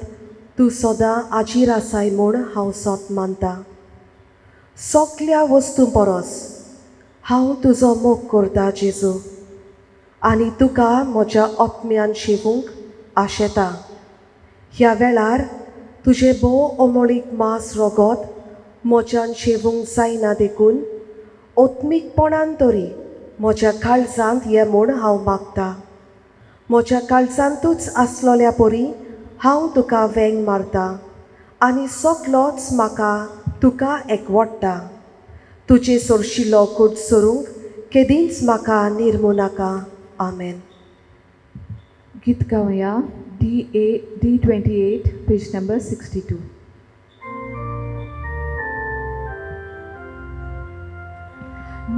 तूं सदां आजीर आसाय म्हूण हांव सोत मानता. सगल्या वस्तू परस हांव तुजो मोग करता जेजू आनी तुका म्हज्या आत्म्यान शिवूंक आशेता. ह्या वेळार तुजें भोव अमोळीक मास रगत म्हज्यान शेवूंक जायना देखून ओत्मीकपणान तरी म्हज्या काळजांत ये म्हूण हांव मागतां. म्हज्या काळजांतूच आसलोल्या परी हांव तुका वेंग मारता आनी सगलोच म्हाका तुका एकवटता. तुजे सोरशिल्लो कूड सोरूंक केदींच म्हाका निर्मू नाका. आमेन. गीत गावया D28 page number 62.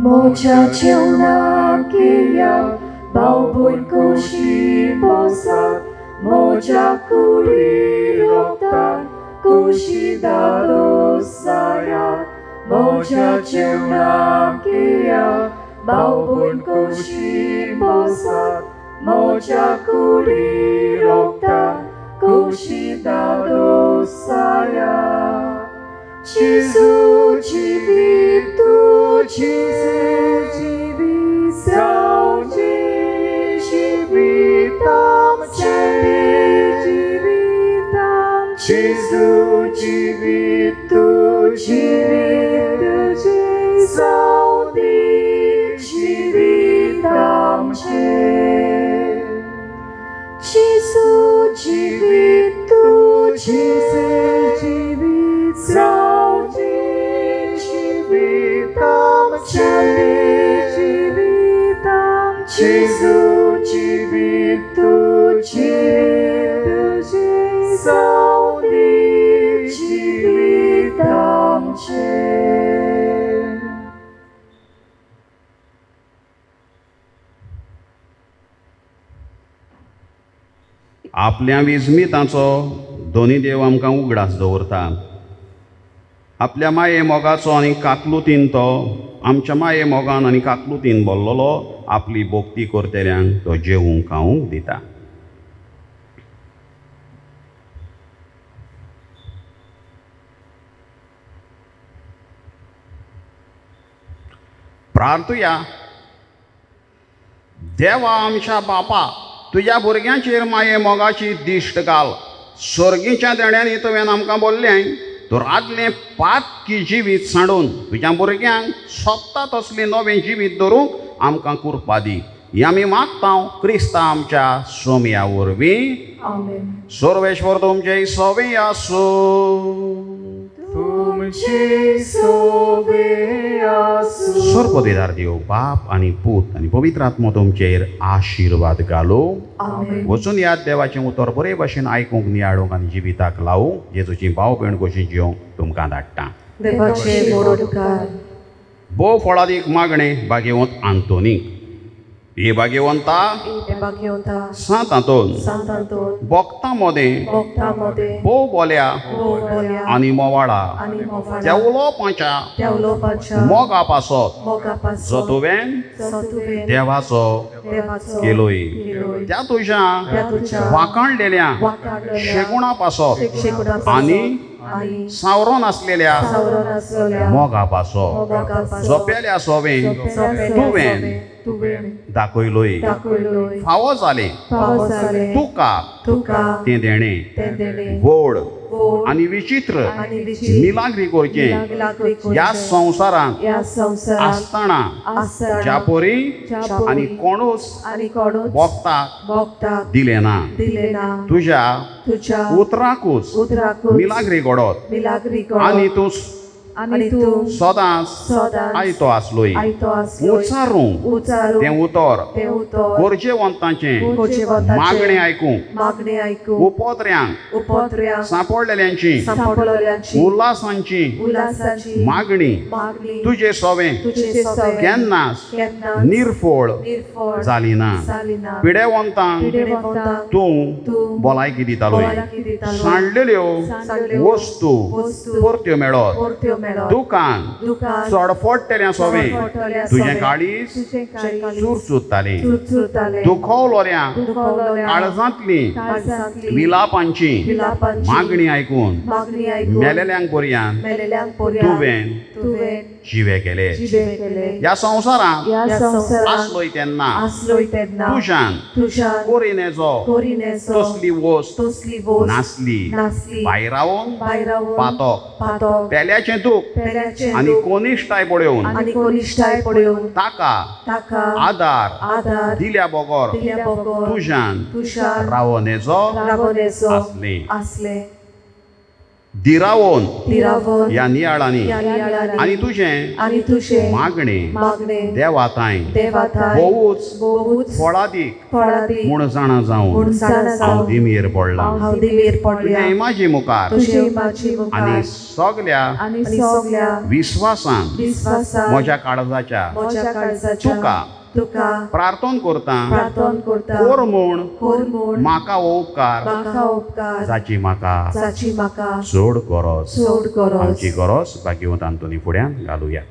Moja cielna kija, bałbój kusi posad, moja kuri rokta, kusi da dosaja. Moja cielna kija, bałbój kusi posad, moja kuri rokta, kusi da dosaja. Jezu dziwi tu, Jezu dziwi zał, dziwi tam, dziwi tam. Jezu dziwi tu, dziwi zał, dziwi tam, Jezu dziwi tu, Jezu dziwi zał, dziwi tam, dziwi tam. Jezu dziwi tu, dziwi zał, dziwi tam, आपल्या विस्मिताचो दोनी देव आमकां उगडास दवरता. आपल्या माये मोगाचो आनी काकलुतीन तो आमच्या माये मोगान आनी काकलुतीन भरलेलो आपली भोक्ती करतल्यांक तो जेवूंक खावूंक दिता. प्रार्थुया. देवा आमच्या बापा, तुज्या भुरग्यांचेर माये मोगाची दिश्ट घाल. स्वर्गीच्या देण्यानी तुवें आमकां बोल्लें, तर आदलें पातकी जिवीत सांडून तुज्या भुरग्यांक सोदता तसलें नवें जिवीत धरूंक आमकां कृपा दी. हें आमी मागता क्रिस्ता आमच्या सोमया वरवीं. आमेन. सर्वेश्वर तुमचे सोबे आसूं. तुमचे सोबे आसूं. सर्वदेदार देव बाप आनी पूत आनी पवित्र आत्मा तुमचेर आशिर्वाद घालो. आमेन. वचून ह्या देवाचें उतर बरे भशेन आयकूंक नियाळूंक आनी जिविताक लावूंक जेजूची भाव भयण कशी जिवंक तुमकां धाडटा. देवाचे मोडकार. भोव फळादीक मागणे भाग्यवंत आंतोनीक. हे भाग्यवंता हे भाग्यवंता सांतांतून सांतांतून भक्तां मदें भक्तांमध्ये भोव बोल्या बोल्या आनी मोवाळा आणि मोफाळा त्या उलोवपाच्या त्या उलोवपाच्या मोगा पासत जो मोगापासून तुवें तुवें देवाचो देवाचो केलोय. केलोय. त्या त्या तुझ्या वाखाणलेल्या वाखाणलेल्या शेगुणा पासत शेकुडापासून आनी आणि सावरोन आसलेल्या सावरून असलेल्या मोगा पासत मोगापासून जोपेल्या सोबें तुवें तुवें दाखयलोय. दाखयलोय. फावो जालें फावो जाले तुका तुका तें देणें तें देणे व्हड गोड आनी विचित्र आणि विचित्र मिलाग्री करचें लागली ह्या संवसारांत या संसारात आसतना असताना ज्या परी ज्या आनी कोणूच आणि कोणूच भोगताक भोगताक दिलें ना. दिले ना. तुज्या तुझ्या उतराकूच उतराकूच मिलाग्री घडत मिलाग्री आनी करो तूं आणि तू सदांच सदांच आयतो आसलोय. आयतो असलोय. उचारूंक उचारू तें उतर ते उतर गरजेवंतांचें गोजेवंताचे मागणें आयकूंक मागणे ऐकू उपोत्र्यांक उपोत्र्या सांपडलेल्यांची सांपडलेल्यांची उल्हासांची उल्हासाची मागणी मागणी तुजें सोबें तुझे सवय केन्नाच केन्नाच निर्फळ निर्फळ जाली ना. जाली ना. पिडेवंतांक पिडेवंतांक तूं तूं भलायकी दितालोय. भलायकी दितालोय. सांडलेल्यो सांडलेल्यो वस्तू वस्तू परत्यो मेळत. परत्यो मेळत. दुकान दुकान चडफडटेल्या सोबें चडफडटेल्या तुजें सोबें काळीज तुझे काळीज चुरचुरतालें. चुरचुरताले. दुखवलोल्या दुखवलोल्या काळजांतली काळजांतली विलापांची विलापांची मागणी आयकून मागणी ऐकून मेलेल्यांक पर्यान मेलेल्यांक पर्यां तुवें तुवें जिवे केले. जिवे केले. ह्या संवसारांत या संसारात आसलोय तेन्ना आसलोय तेन्ना तुज्यान तुझ्या कोरिनेचो कोरिनेचो तसली वस्त तसली वस्त नासली. नासली. भायर रावून भायरावून पातोक पातोक पेल्याचें दूख पेल्याचें आनी दूख कोनिश्टाय पळोवन आणि कोनिश्टाय पळोवन ताका ताका आदार आदार दिल्या बगर दिल्या बगर तुज्यान तुझ्या रावनेचो रावनेचो आसलें. आसले. दिरावोन दिरावून ह्या नियाळांनी या नियाळांनी आनी तुजें आणि तुझे मागणें मागणे देवाताय देवाताय भोवूच बहुच फळादीक फळादी म्हूण जाणा जावन म्हूण जाणा हांव जावन दिमेर पडलां. हांव दिमेर तुज्या पडल्या. इमाजी मुखार तुझे इमाची मुखार आनी सगल्या आणि सगल्या विश्वासान विश्वासान म्हज्या काळजाच्या म्हज्या काळजाच्या तुका तुका प्रार्थना करता. प्रार्थना करता. कोर म्हूण कोर म्हूण म्हाका हो उपकार म्हाका उपकार जाची म्हाका जाची म्हाका चड गरज. चड गरज. आमची गरज भाग्यवंत आंतोनी फुड्यान घालुया.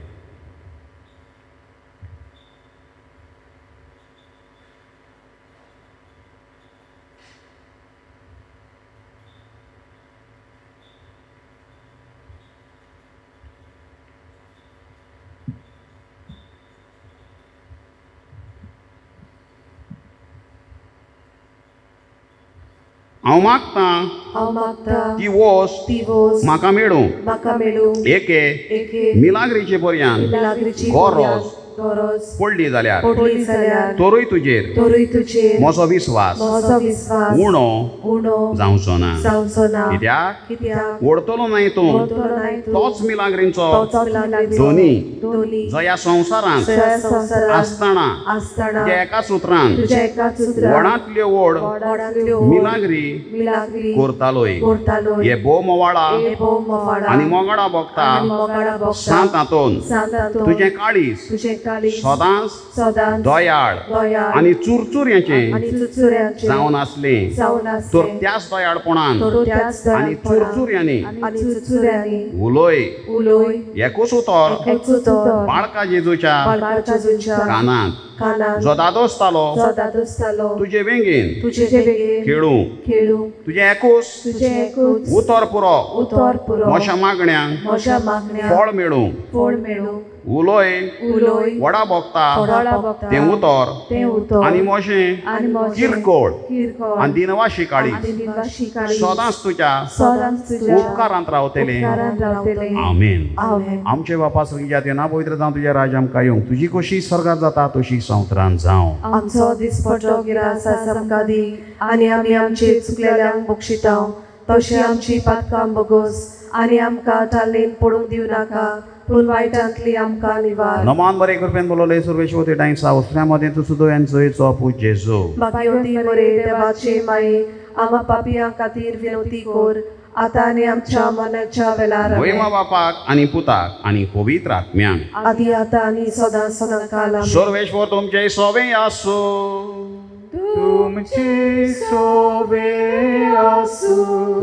हांव मागतां हांव मागता ती वस्त ती वस्त म्हाका मेळूं. म्हाका मेळूं. एके एके मिलाग्रीचे पर्यान लागरीची गरज गरज पडली जाल्यार पडली जाल्यार तोरूय तुजेर तोरूय तुजेर म्हजो विस्वास म्हजो विश्वास उणो उणो जावचो ना. जावचो ना. कित्याक कित्याक ओडतलो न्हय तूं वळतलो नाही तूं. तोच मिलाग्रींचो तोच लागरीचो दोनी दोनी जो ह्या संवसारांत ह्या संसारात आसतना आसतना त्या एकाच उतरान तुझ्या एकाच उतरान वडांतल्यो वड वडांतल्यो मिलाग्री मिलाग्री करतालोय. करतालोय. हे भोव मोवाळा हे भोव मोवाळा आनी मोगाडा भोगता आनी मोगाडा भोगता सांत हातून सांतांतून तुजें काळीज तुझे शिकाली सदांच सदांच दयाळ दयाळ आणि चुरचुऱ्याचे आणि चुचुऱ्यांचे जावन असले जावन तर असले त्याच दयाळपणान तो त्याच आणि दयाळपणान चुरचुऱ्याने आणि चुचुऱ्यांनी उलोय उलोय एकूच उतर एकचुतर बाळका जेजूच्या बाळकाच्या जुंच्या कानात कानात जो दादोसतालो जो दादोसतालो तुझे वेंगेन तुझे वेगे खेळू खेळू तुझे एकूच तुझे एकूच उतर पुरो उतर पुरो मोशा मागण्यांक मोशा मागण्या फळ मेळू फळ मेळू उलोय उलोय वडा भोगता थोडा बघता ते उतर ते उतर आणि मोशे आणि मोशे किरकोळ किरकोळ आणि दिनवाशी काळी आणि दिनवाशी काळी सदांच तुझ्या सदांच तुझ्या उपकारांत रावतले उपकारांत रावतले आमेन आमेन आमचे बापा सगळ्यात ना पवित्र जावं तुझ्या राज आमकां येवंक तुजी कशी स्वर्गात जाता तशी संवतरांत जावं आमचो दिसपट्टो गिरास आमकां दी आनी आमी आमचे चुकलेल्यांक बक्षितांव तशी आमची पातकां बगोस आनी आमकां टाल्लेन पडूंक दिवं नाका पूण वायटांतली आमकां निवार नमान बरे कृपेन बोलवले सर्वेश्वर ते टाइम सावस्त्र्यामध्ये तू सुद्धा यांचो अपू जेजो भाग्यवती मरे देवाचे माये आम्हा पापियां खातीर विनवती कोर आतां आनी आमच्या मनाच्या वेळार वैमा बापाक आणि पुताक आणि पवित्र आत्म्यांक आदी आतां आनी सदां सदां काल आमेन. सर्वेश्वर तुमचे सोबे आसो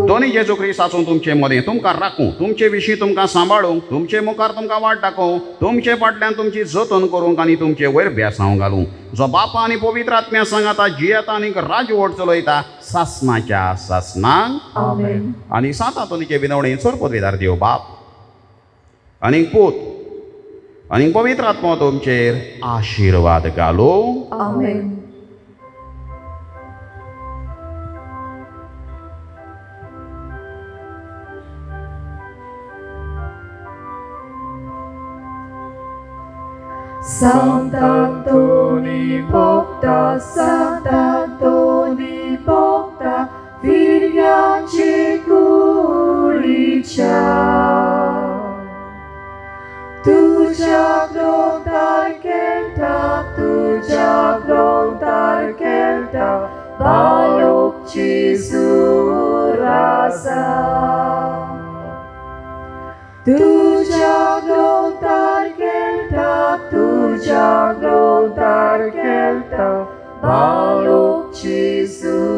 दोन्ही जेजू ख्रिस्त आसून तुमचे मदें तुमकां राखूं तुमचे विशीं तुमकां सांबाळूंक तुमचे मुखार तुमकां वाट दाखोवं तुमचे फाटल्यान तुमची जतन करूंक आनी तुमचे वयर बेसांव घालूंक जो बापा आनी पवित्र आत्म्या सांगाता जियेता आनी राज्यवट चलयता सासनाच्या सासनाक आमेन. आनी सात हातुनीचे विनवणेन चड पदवेदार देव बाप आनी पूत आनी पवित्र आत्मा तुमचेर आशिर्वाद घालो आमेन. Santa Toni Bogda, Santa Toni Bogda, Viriace Kulicia. Tuja glontar kelta, tuja glontar kelta, balok Jesurasa. Tuja glontar kelta, tuja glontar kelta, balok Jesurasa.